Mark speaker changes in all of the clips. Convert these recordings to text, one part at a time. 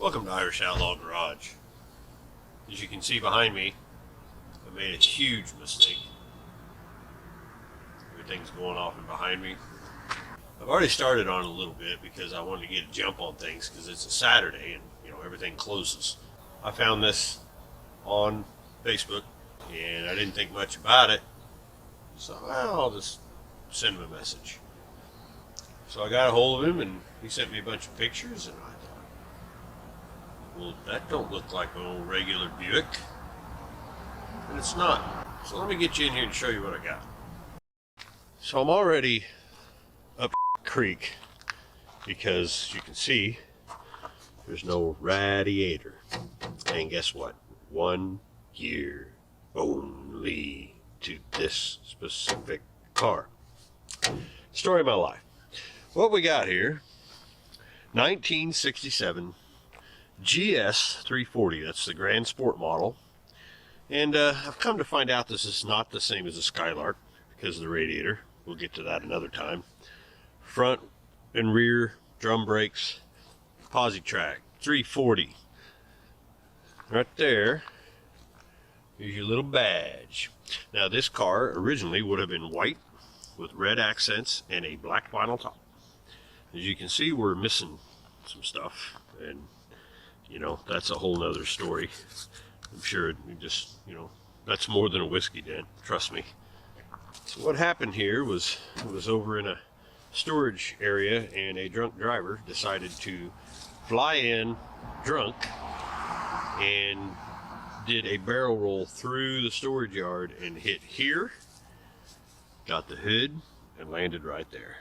Speaker 1: Welcome to Irish Outlaw Garage. As you can see behind me, I made a huge mistake. Everything's going off and behind me. I've already started on a little bit because I wanted to get a jump on things because it's a Saturday and everything closes. I found this on Facebook and I didn't think much about it, so I'll just send him a message. So I got a hold of him and he sent me a bunch of pictures and I thought, well, that don't look like an old regular Buick. And it's not. So let me get you in here and show you what I got. So I'm already up creek because you can see there's no radiator. And guess what? 1 year only to this specific car. Story of my life. What we got here, 1967 GS340. That's the Grand Sport model. And I've come to find out this is not the same as a Skylark because of the radiator. We'll get to that another time. Front and rear drum brakes, Posi-Track 340. Right there is your little badge. Now this car originally would have been white with red accents and a black vinyl top. As you can see, we're missing some stuff, and that's a whole nother story. I'm sure it just, that's more than a whiskey dent, trust me. So what happened here was, it was over in a storage area and a drunk driver decided to fly in drunk and did a barrel roll through the storage yard and hit here, got the hood, and landed right there.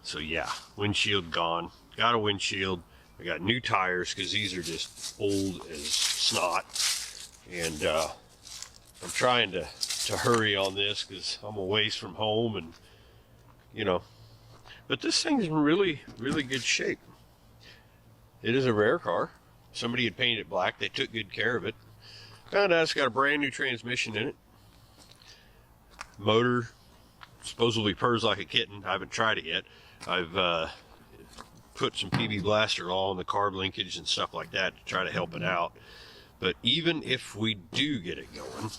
Speaker 1: So yeah, windshield gone. Got a windshield. I got new tires because these are just old as snot. And I'm trying to hurry on this because I'm a ways from home, and but this thing's in really, really good shape. It is a rare car. Somebody had painted it black. They took good care of it. Found out it's got a brand new transmission in it. Motor supposedly purrs like a kitten. I haven't tried it yet. I've put some PB Blaster all on the carb linkage and stuff like that to try to help it out. But even if we do get it going,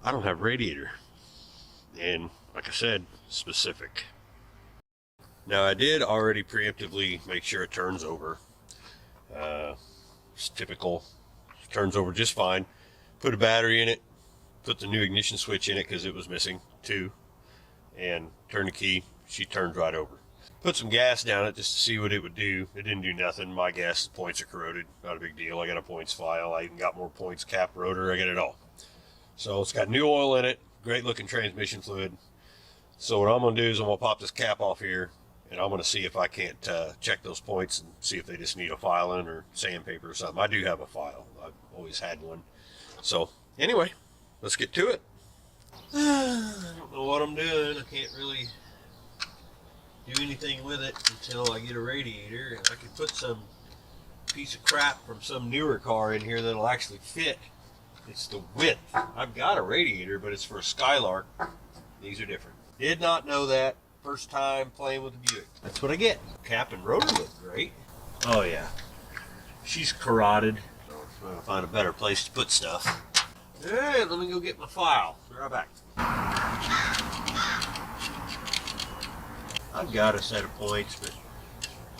Speaker 1: I don't have radiator. And like I said, specific. Now I did already preemptively make sure it turns over. It's typical. It turns over just fine. Put a battery in it. Put the new ignition switch in it because it was missing too. And turn the key. She turned right over. Put some gas down it just to see what it would do. It didn't do nothing. My gas points are corroded. Not a big deal. I got a points file. I even got more points, cap, rotor. I got it all. So it's got new oil in it. Great looking transmission fluid. So what I'm going to do is I'm going to pop this cap off here. And I'm going to see if I can't check those points and see if they just need a filing or sandpaper or something. I do have a file. I've always had one. So anyway, let's get to it. I don't know what I'm doing. I can't really do anything with it until I get a radiator. And I can put some piece of crap from some newer car in here that'll actually fit. It's the width. I've got a radiator, but it's for a Skylark. These are different. Did not know that. First time playing with the Buick. That's what I get. Cap and rotor look great. Oh yeah. She's carotid. So I'm trying to find a better place to put stuff. Hey, let me go get my file. Be right back. I've got a set of points, but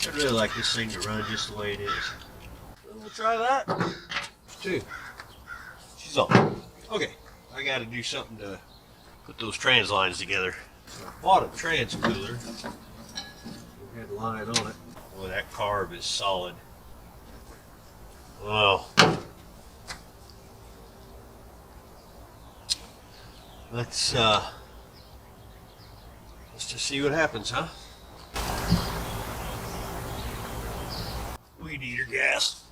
Speaker 1: I'd really like this thing to run just the way it is. So we'll try that. There's two. She's on. Okay, I got to do something to put those trans lines together. So I bought a trans cooler. We had a line on it. Boy, that carb is solid. Well, let's just see what happens, huh? Weed eater gas.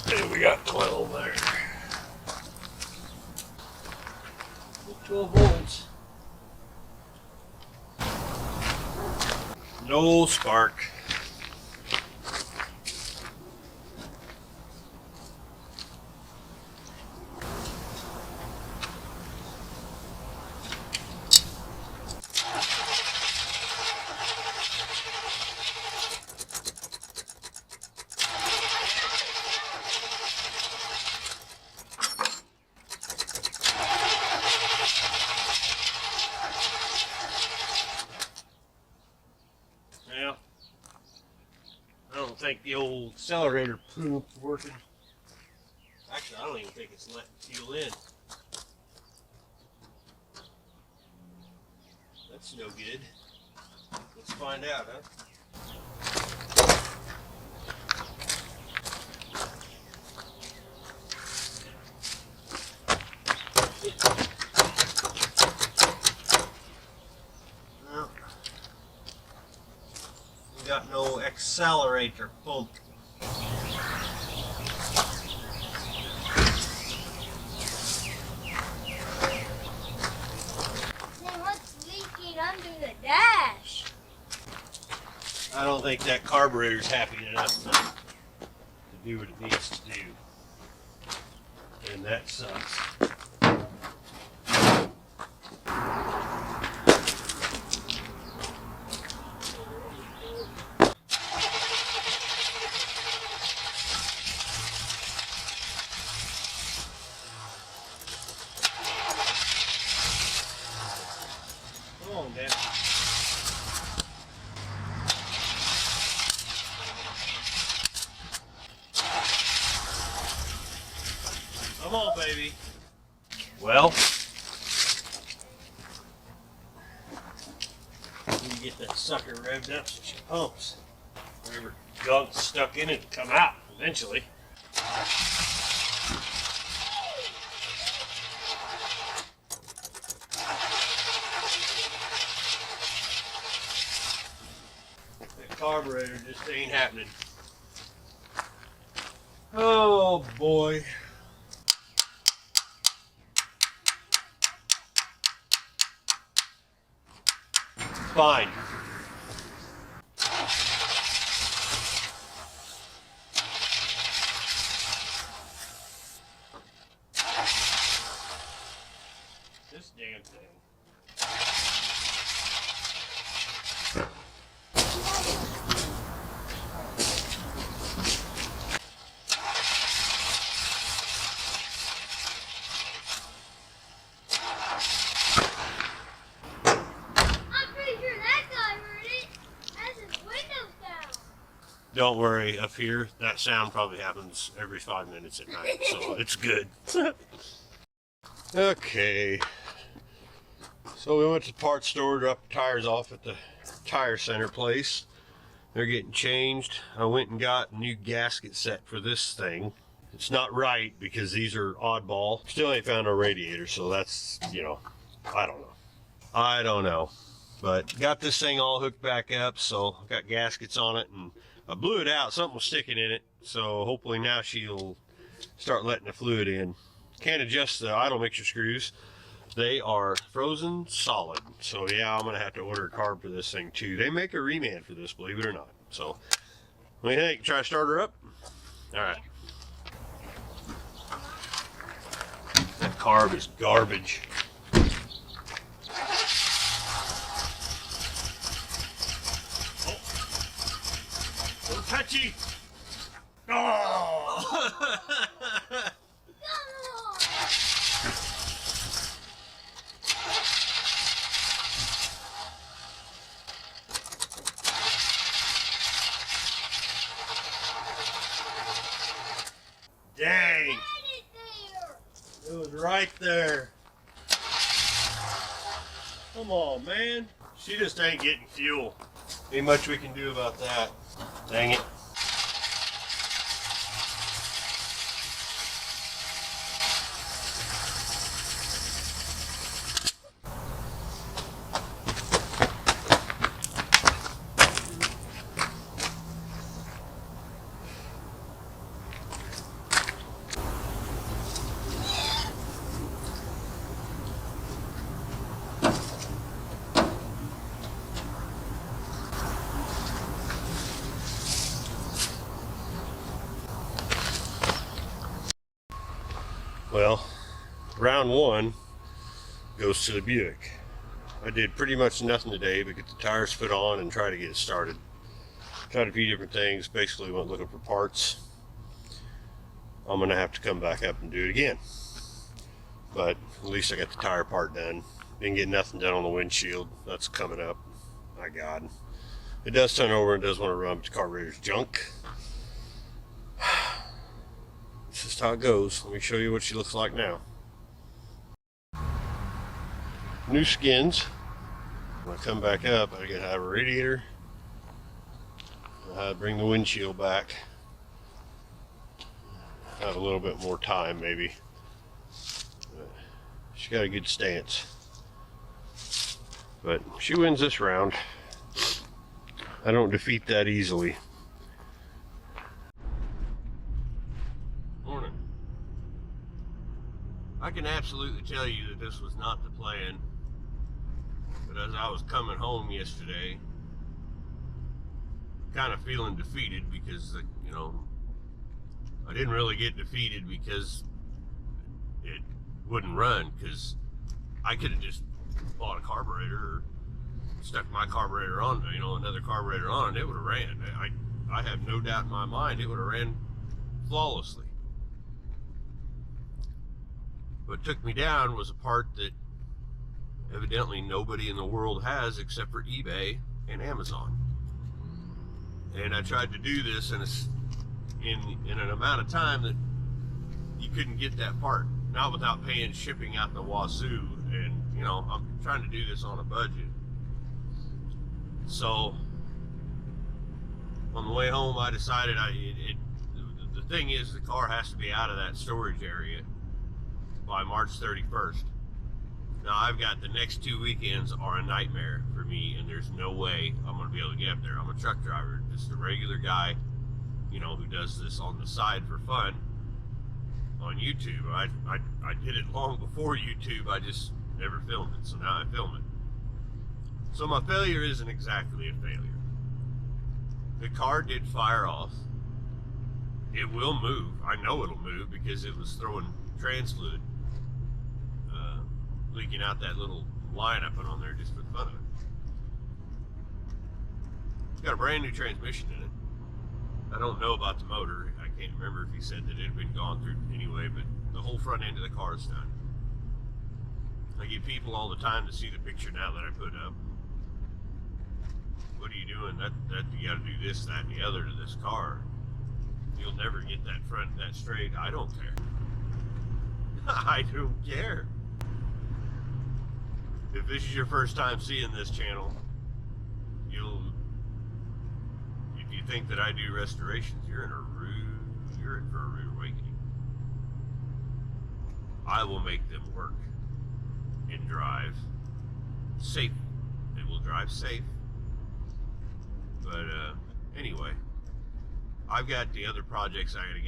Speaker 1: And we got 12 there. 12 volts. No spark. Well, I don't think the old accelerator poop's working. Actually, I don't even think it's letting fuel in. That's no good. Let's find out, huh? Well, we got no accelerator pump.
Speaker 2: Then what's leaking under the dash?
Speaker 1: I don't think that carburetor's happy enough to do what it needs to do. And that sucks. Come on, Dad. Come on, baby. Well, we need to get that sucker revved up so she pumps. Whatever gunk's stuck in it will come out eventually. That carburetor just ain't happening. Oh boy. Fine. This damn thing.
Speaker 2: I'm pretty sure that guy heard it. Has his windows down.
Speaker 1: Don't worry, up here, that sound probably happens every 5 minutes at night, so it's good. Okay. So we went to the parts store, dropped the tires off at the tire center place. They're getting changed. I went and got a new gasket set for this thing. It's not right because these are oddball. Still ain't found a radiator, so that's, you know, I don't know. I don't know. But got this thing all hooked back up, so got gaskets on it, and I blew it out. Something was sticking in it, so hopefully now she'll start letting the fluid in. Can't adjust the idle mixture screws. They are frozen solid. So yeah, I'm gonna have to order a carb for this thing too. They make a reman for this, believe it or not. So what do you think? Try to start her up? All right. That carb is garbage. Oh, so touchy. Oh. Dang. It was right there. Come on, man. She just ain't getting fuel. Ain't much we can do about that. Dang it. Well, round one goes to the Buick. I did pretty much nothing today but get the tires put on and try to get it started. Tried a few different things, basically went looking for parts. I'm gonna have to come back up and do it again. But at least I got the tire part done. Didn't get nothing done on the windshield. That's coming up. My God. It does turn over and does want to run, but the carburetor's junk. This is how it goes. Let me show you what she looks like now. New skins. When I come back up, I gotta have a radiator. Bring the windshield back. Have a little bit more time, maybe. She got a good stance. But she wins this round. I don't defeat that easily. Morning. I can absolutely tell you that this was not the plan. But as I was coming home yesterday, kind of feeling defeated because, you know, I didn't really get defeated because it wouldn't run, because I could have just bought a carburetor or stuck my carburetor on, you know, another carburetor on, and it would have ran. I have no doubt in my mind it would have ran flawlessly. What took me down was a part that evidently nobody in the world has except for eBay and Amazon. And I tried to do this in an amount of time that you couldn't get that part, not without paying shipping out the wazoo. And you know, I'm trying to do this on a budget. So on the way home, I decided the thing is, the car has to be out of that storage area by March 31st. Now I've got the next 2 weekends are a nightmare for me, and there's no way I'm going to be able to get up there. I'm a truck driver, just a regular guy, you know, who does this on the side for fun on YouTube. I did it long before YouTube. I just never filmed it, so now I film it. So my failure isn't exactly a failure. The car did fire off. It will move. I know it'll move because it was throwing trans fluid, leaking out that little line I put on there just for the fun of it. It's got a brand new transmission in it. I don't know about the motor. I can't remember if he said that it had been gone through anyway, but the whole front end of the car is done. I get people all the time to see the picture now that I put up. What are you doing? That you got to do this, that, and the other to this car. You'll never get that front that straight. I don't care. I don't care. If this is your first time seeing this channel, if you think that I do restorations, you're in for a rude awakening. I will make them work and drive safe. They will drive safe. But anyway, I've got the other projects. I gotta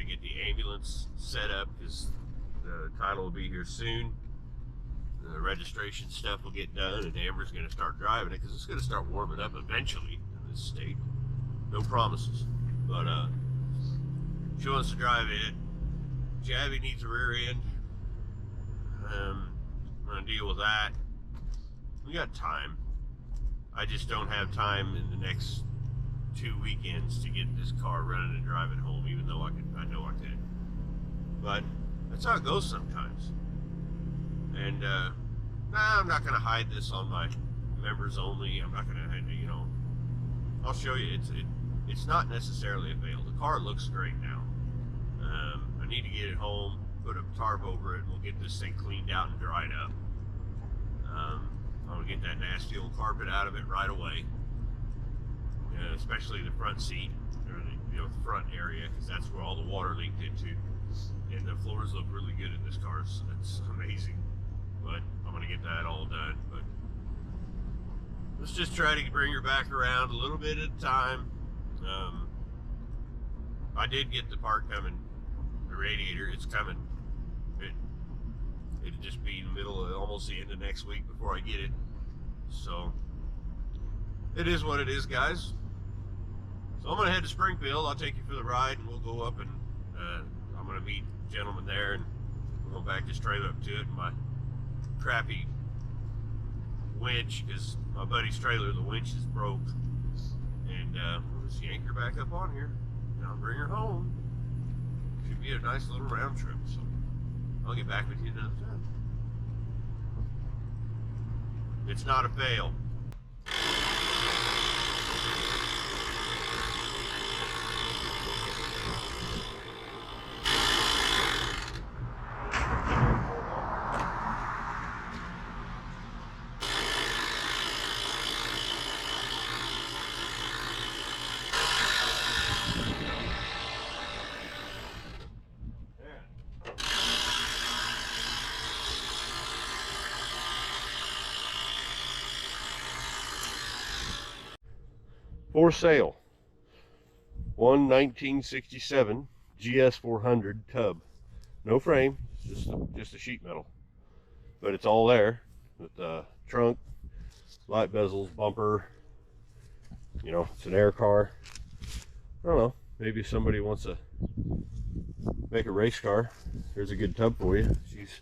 Speaker 1: get the ambulance set up because the title will be here soon. The registration stuff will get done, and Amber's going to start driving it because it's going to start warming up eventually in this state. No promises, but she wants to drive it. Javi needs a rear end. I'm going to deal with that. We got time. I just don't have time in the next 2 weekends to get this car running and driving home, even though I know I could. But that's how it goes sometimes. And I'm not going to hide this on my members only. I'm not going to, you know, I'll show you. It's not necessarily a fail. The car looks great now. I need to get it home, put a tarp over it, and we'll get this thing cleaned out and dried up. I'm going to get that nasty old carpet out of it right away, especially the front seat, or the front area, because that's where all the water leaked into. And the floors look really good in this car. So that's amazing. But I'm going to get that all done. But let's just try to bring her back around a little bit at a time. I did get the part coming, the radiator. It's coming. It'll just be in the middle of almost the end of next week before I get it. So it is what it is, guys. So I'm gonna head to Springfield. I'll take you for the ride, and we'll go up and I'm gonna meet a gentleman there and I'm going to back this trailer up to it, and my crappy winch, because my buddy's trailer, the winch is broke. And we'll just yank her back up on here. And I'll bring her home. Should be a nice little round trip. So I'll get back with you another time. It's not a fail. For sale, one 1967 GS400 tub. No frame, just a sheet metal. But it's all there with the trunk, light bezels, bumper. You know, it's an air car. I don't know, maybe somebody wants to make a race car. Here's a good tub for you. She's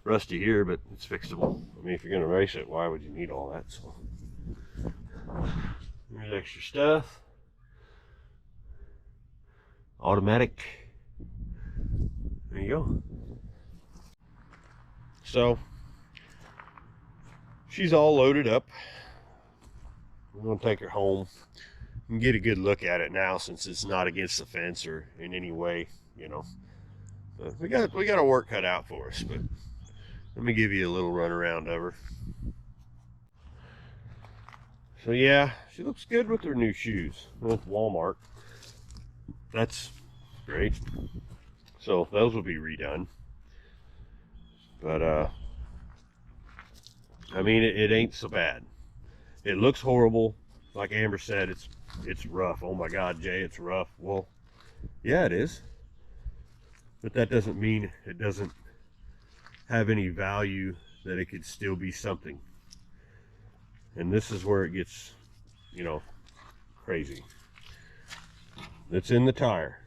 Speaker 1: rusty here, but it's fixable. I mean, if you're gonna race it, why would you need all that? So there's extra stuff. Automatic. There you go. So she's all loaded up. We're gonna take her home and get a good look at it now, since it's not against the fence or in any way, you know. But we got a work cut out for us. But let me give you a little run around of her. So yeah, she looks good with her new shoes with Walmart. That's great. So those will be redone. But I mean, it ain't so bad. It looks horrible. Like Amber said, it's rough. Oh my God, Jay, it's rough. Well, yeah, it is. But that doesn't mean it doesn't have any value, that it could still be something. And this is where it gets, you know, crazy. It's in the tire.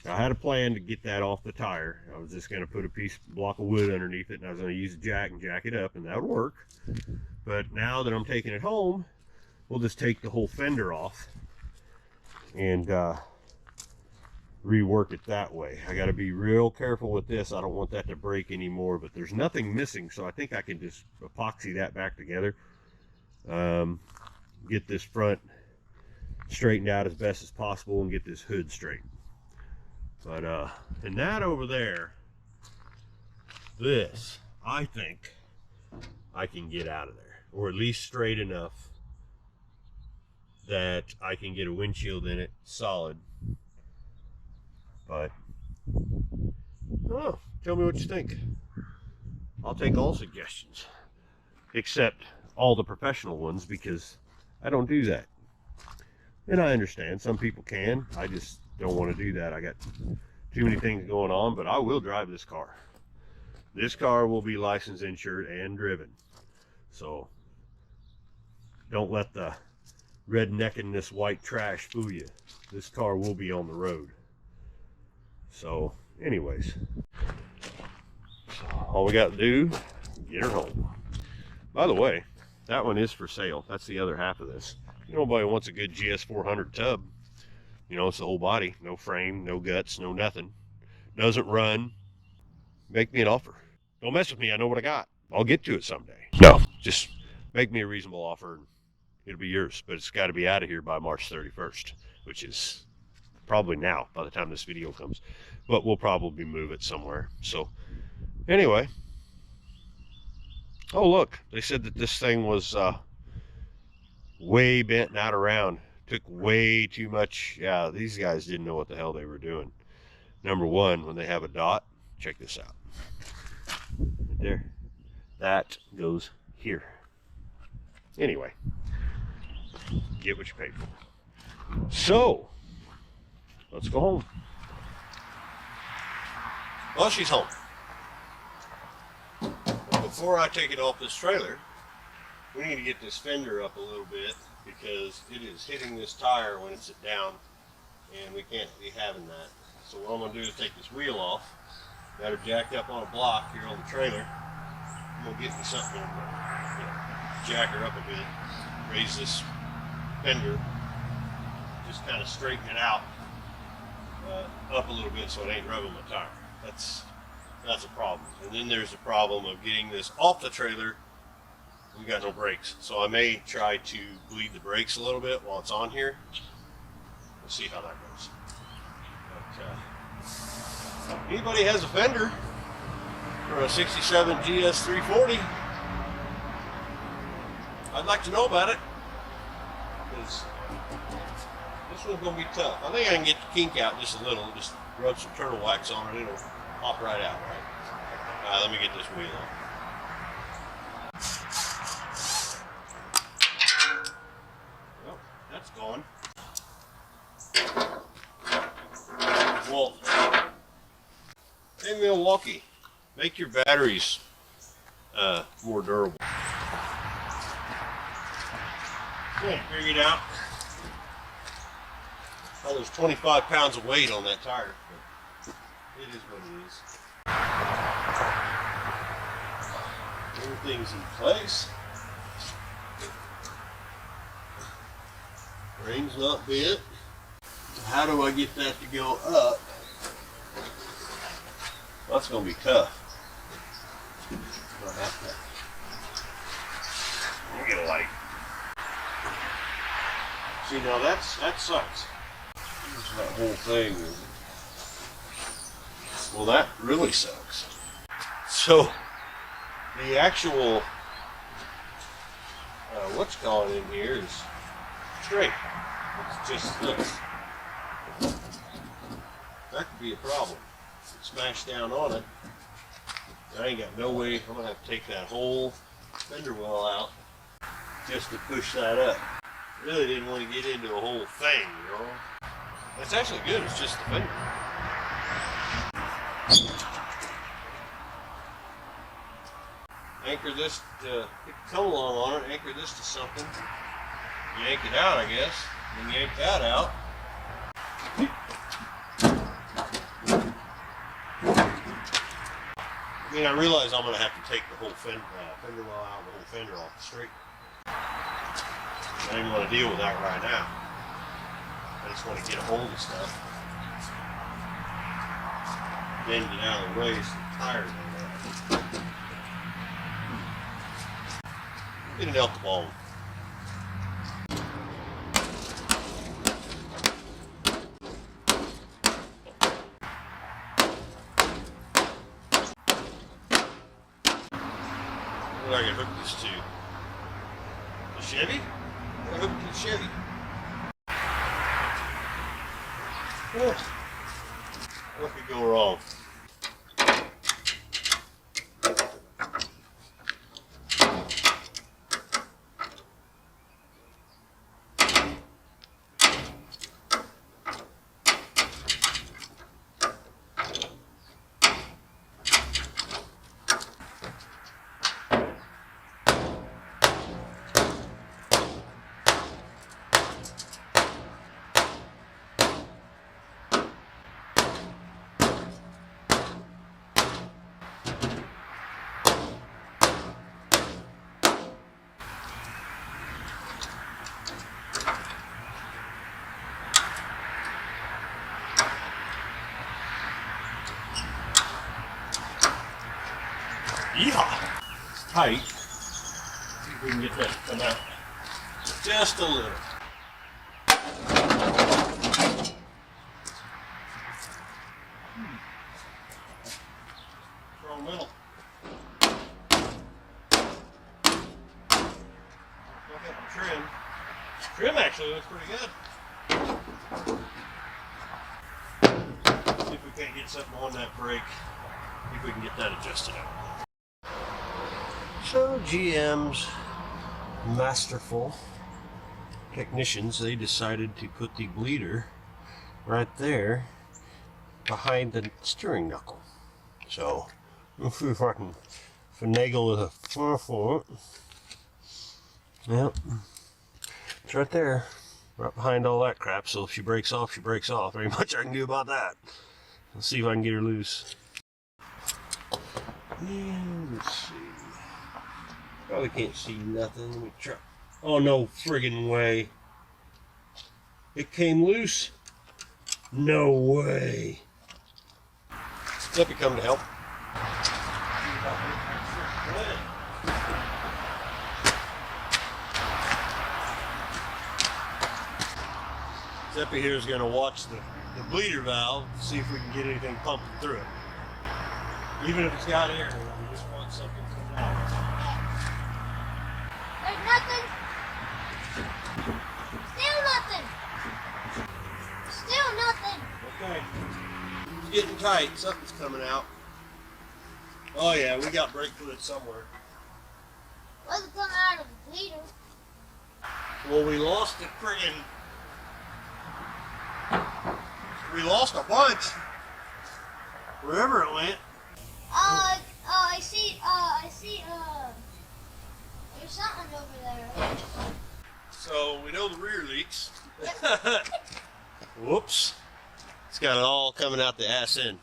Speaker 1: I had a plan to get that off the tire. I was just going to put a block of wood underneath it, and I was going to use a jack and jack it up, and that would work. But now that I'm taking it home, we'll just take the whole fender off and rework it that way. I got to be real careful with this. I don't want that to break anymore, but there's nothing missing, so I think I can just epoxy that back together. Get this front straightened out as best as possible and get this hood straight. But and that over there, this I think I can get out of there, or at least straight enough that I can get a windshield in it solid. But oh, tell me what you think. I'll take all suggestions, except all the professional ones, because I don't do that. And I understand some people can. I just don't want to do that. I got too many things going on, but I will drive this car. This car will be licensed, insured, and driven. So don't let the redneck in this white trash fool you. This car will be on the road. So anyways, so all we got to do, get her home. By the way, that one is for sale. That's the other half of this. Nobody wants a good GS400 tub. You know, it's the whole body, no frame, no guts, no nothing. Doesn't run. Make me an offer. Don't mess with me. I know what I got. I'll get to it someday. No, just make me a reasonable offer and it'll be yours. But it's got to be out of here by March 31st, which is probably now by the time this video comes. But we'll probably move it somewhere. So anyway. Oh, look, they said that this thing was way bent, not around. Took way too much. Yeah, these guys didn't know what the hell they were doing. Number one, when they have a dot, check this out. Right there. That goes here. Anyway, get what you pay for. So, let's go home. Well, she's home. Before I take it off this trailer, we need to get this fender up a little bit, because it is hitting this tire when it's down, and we can't be having that. So what I'm going to do is take this wheel off Got her jacked up on a block here on the trailer. I'm gonna get me something, jack her up a bit, raise this fender, just kind of straighten it out up a little bit so it ain't rubbing my tire. That's a problem. And then there's the problem of getting this off the trailer. We got no brakes, so I may try to bleed the brakes a little bit while it's on here. We'll see how that goes. But, anybody has a fender for a 67 GS340, I'd like to know about it, because this one's going to be tough. I think I can get the kink out just a little, just rub some turtle wax on it, it'll pop right out, right? All right, let me get this wheel on. Well, that's gone. Well, hey Milwaukee, make your batteries more durable. Okay, figured out. Well, there's 25 pounds of weight on that tire, but it is what it is. Everything's in place. Ring's not bent. So how do I get that to go up? Well, that's going to be tough. I'll have to. Let me get a light. See, now that sucks. That whole thing. Well, that really sucks. So, the actual what's going in here is straight. It's just this. That could be a problem. Smash down on it. I ain't got no way. I'm gonna have to take that whole fender well out just to push that up. Really didn't want to get into a whole thing, you know. That's actually good. It's just the fender. Anchor this to get the come along on it. Anchor this to something. Yank it out, I guess. Then yank that out. I mean, I realize I'm going to have to take the whole fender well out, the whole fender off the street. I don't even want to deal with that right now. I just want to get a hold of stuff. Bend it out of the way so the tires don't run. Get an elk bone. What I can hook this to? The Chevy? I hook it to the Chevy. What could go wrong? Yeehaw! It's tight. See if we can get that to come out just a little. Strong metal. Look at the trim. Trim actually looks pretty good. See if we can't get something on that brake. See if we can get that adjusted out. So GM's masterful technicians, they decided to put the bleeder right there behind the steering knuckle. So let's see if I can finagle the floor for it. Yep, it's right there, right behind all that crap. So if she breaks off, she breaks off. Very much I can do about that. Let's see if I can get her loose. And let's see. Probably can't see nothing. Let me try. Oh, no friggin' way. It came loose? No way. Zippy come to help. Zippy here is going to watch the bleeder valve, see if we can get anything pumping through it. Even if it's got air, we just want something to come out.
Speaker 2: There's nothing. Still nothing. Still nothing.
Speaker 1: Okay. It's getting tight. Something's coming out. Oh yeah, we got brake fluid somewhere.
Speaker 2: Wasn't coming out of the bleeder.
Speaker 1: Well, we lost it friggin'. We lost a bunch. Wherever it went.
Speaker 2: I see, there's something over there.
Speaker 1: So we know the rear leaks. Whoops. It's got it all coming out the ass end.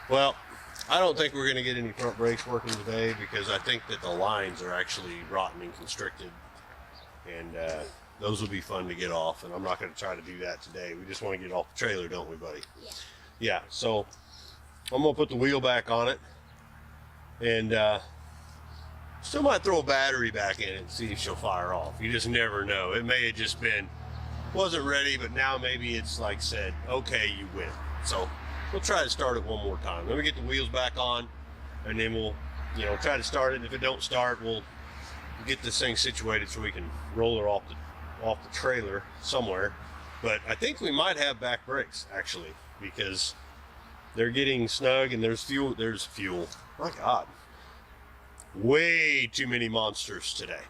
Speaker 1: Well, I don't think we're going to get any front brakes working today because I think that the lines are actually rotten and constricted. And those will be fun to get off. And I'm not going to try to do that today. We just want to get off the trailer, don't we, buddy?
Speaker 2: Yeah.
Speaker 1: Yeah, so I'm going to put the wheel back on it. And still might throw a battery back in it and see if she'll fire off. You just never know. It may have just been, wasn't ready, but now maybe it's like said, okay, you win. So we'll try to start it one more time. Let me get the wheels back on, and then we'll, try to start it. And if it don't start, we'll get this thing situated so we can roll her off the trailer somewhere. But I think we might have back brakes actually, because they're getting snug and there's fuel. My God. Way too many monsters today.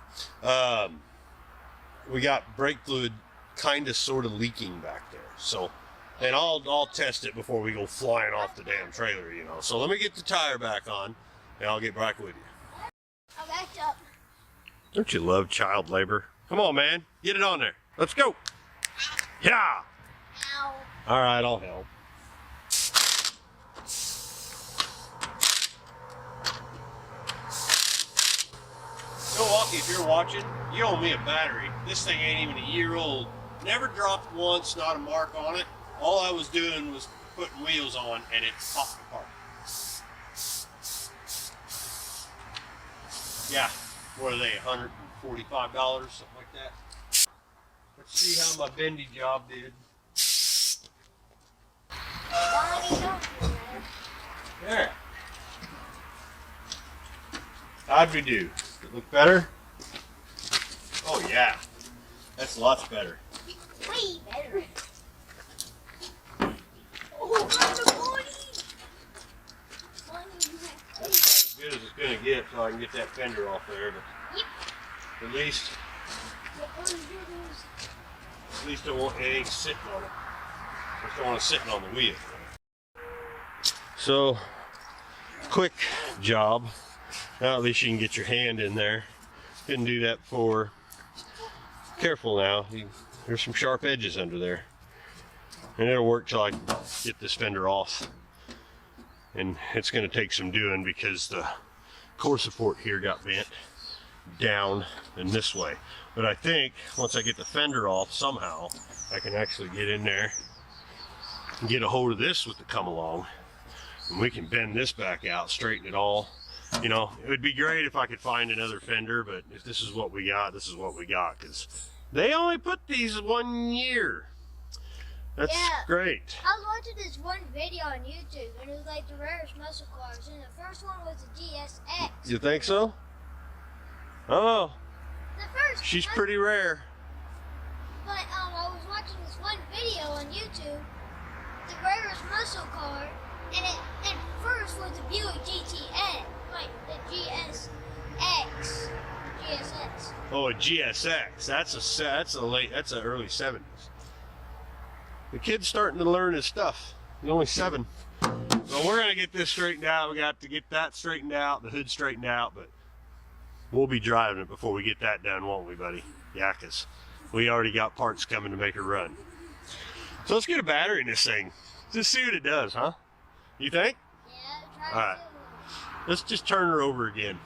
Speaker 1: We got brake fluid kind of sort of leaking back there. So, and I'll test it before we go flying off the damn trailer, So let me get the tire back on and I'll get back with you.
Speaker 2: I backed up.
Speaker 1: Don't you love child labor? Come on, man. Get it on there. Let's go. Yeah.
Speaker 2: Ow.
Speaker 1: All right, I'll help. Milwaukee, if you're watching, you owe me a battery. This thing ain't even a year old. Never dropped once, not a mark on it. All I was doing was putting wheels on and it popped apart. Yeah, what are they, $145, something like that? Let's see how my bendy job did. There. How'd we do? Does it look better? Oh yeah, that's lots better.
Speaker 2: Way better. Oh, that's a body.
Speaker 1: That's as good as it's gonna get, so I can get that fender off there. But
Speaker 2: Yep.
Speaker 1: at least it ain't sitting on it. Just don't want it sitting on the wheel. So, quick job. Now at least you can get your hand in there. Didn't do that before. Careful now. There's some sharp edges under there. And it'll work till I get this fender off. And it's going to take some doing because the core support here got bent down and this way. But I think once I get the fender off somehow, I can actually get in there and get a hold of this with the come along. And we can bend this back out, straighten it all. It would be great if I could find another fender, but if this is what we got, this is what we got, because they only put these 1 year. That's great.
Speaker 2: I was watching this one video on YouTube, and it was like the rarest muscle cars, and the first one was the GSX.
Speaker 1: You think so? Oh,
Speaker 2: The first.
Speaker 1: she's pretty rare.
Speaker 2: But I was watching this one video on YouTube, the rarest muscle car, and it at first was the Buick GTX, like the GSX.
Speaker 1: Oh, a GSX. That's a early 70s. The kid's starting to learn his stuff. He's only 7. So we're gonna get this straightened out. We got to get that straightened out, the hood straightened out, but we'll be driving it before we get that done, won't we, buddy? Yeah, 'cause we already got parts coming to make it run. So let's get a battery in this thing. Just see what it does, huh? You think?
Speaker 2: Yeah, try
Speaker 1: All right.
Speaker 2: to.
Speaker 1: Let's just turn her over again.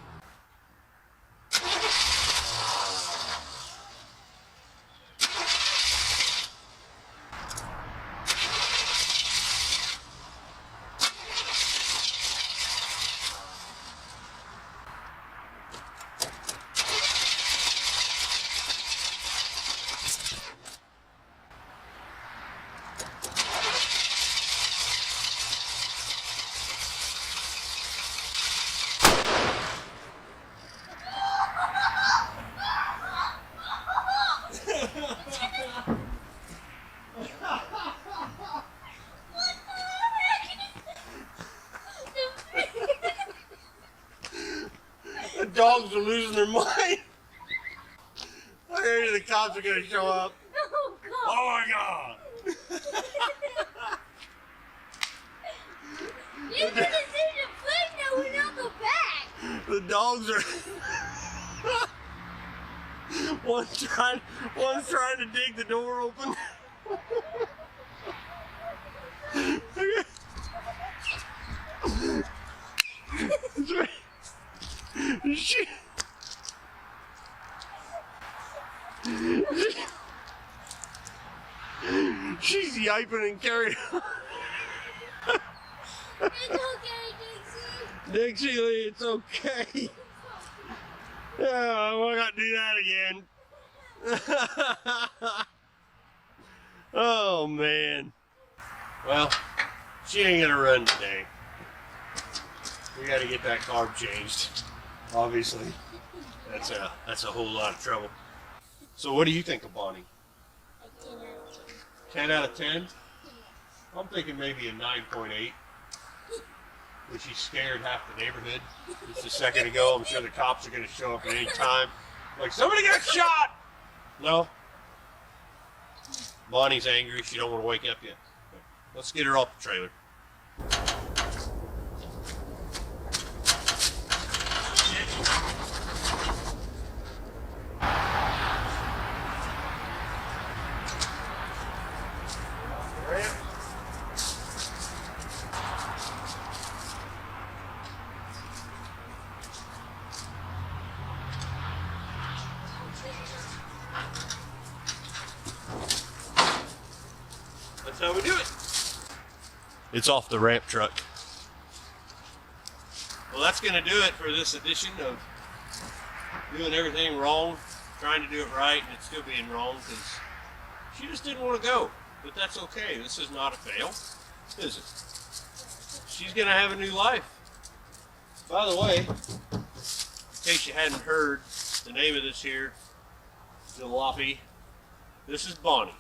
Speaker 1: The dogs are losing their mind. I hear the cops are going to show up.
Speaker 2: Oh, God.
Speaker 1: Oh my God.
Speaker 2: You could have seen the flame that went out the back.
Speaker 1: The dogs are one's trying to dig the door open. She's yiping and carrying on.
Speaker 2: It's okay, Dixie.
Speaker 1: Dixie Lee, it's okay. Oh, I got to do that again. Oh, man. Well, she ain't going to run today. We got to get that carb changed, obviously. That's a whole lot of trouble. So what do you think of Bonnie?
Speaker 2: A 10 out of 10.
Speaker 1: 10 out of 10? I'm thinking maybe a 9.8. When she scared half the neighborhood just a second ago. I'm sure the cops are going to show up at any time. Like, somebody got shot! No. Bonnie's angry. She don't want to wake up yet. Let's get her off the trailer. That's how we do it. It's off the ramp truck. Well, that's going to do it for this edition of doing everything wrong, trying to do it right, and it's still being wrong because she just didn't want to go. But that's okay. This is not a fail, is it? She's going to have a new life. By the way, in case you hadn't heard the name of this here jalopy, this is Bonnie.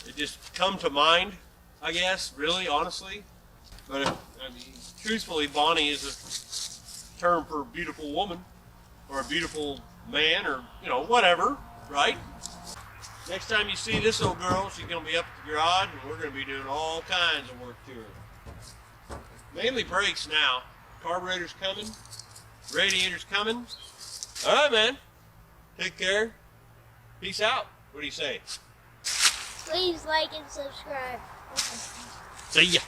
Speaker 1: It just come to mind, I guess, really, honestly. But I mean, truthfully, Bonnie is a term for a beautiful woman or a beautiful man or, you know, whatever, right? Next time you see this old girl, she's going to be up at the garage and we're going to be doing all kinds of work to her. Mainly brakes now. Carburetor's coming. Radiator's coming. All right, man. Take care. Peace out. What do you say?
Speaker 2: Please like and subscribe.
Speaker 1: See ya.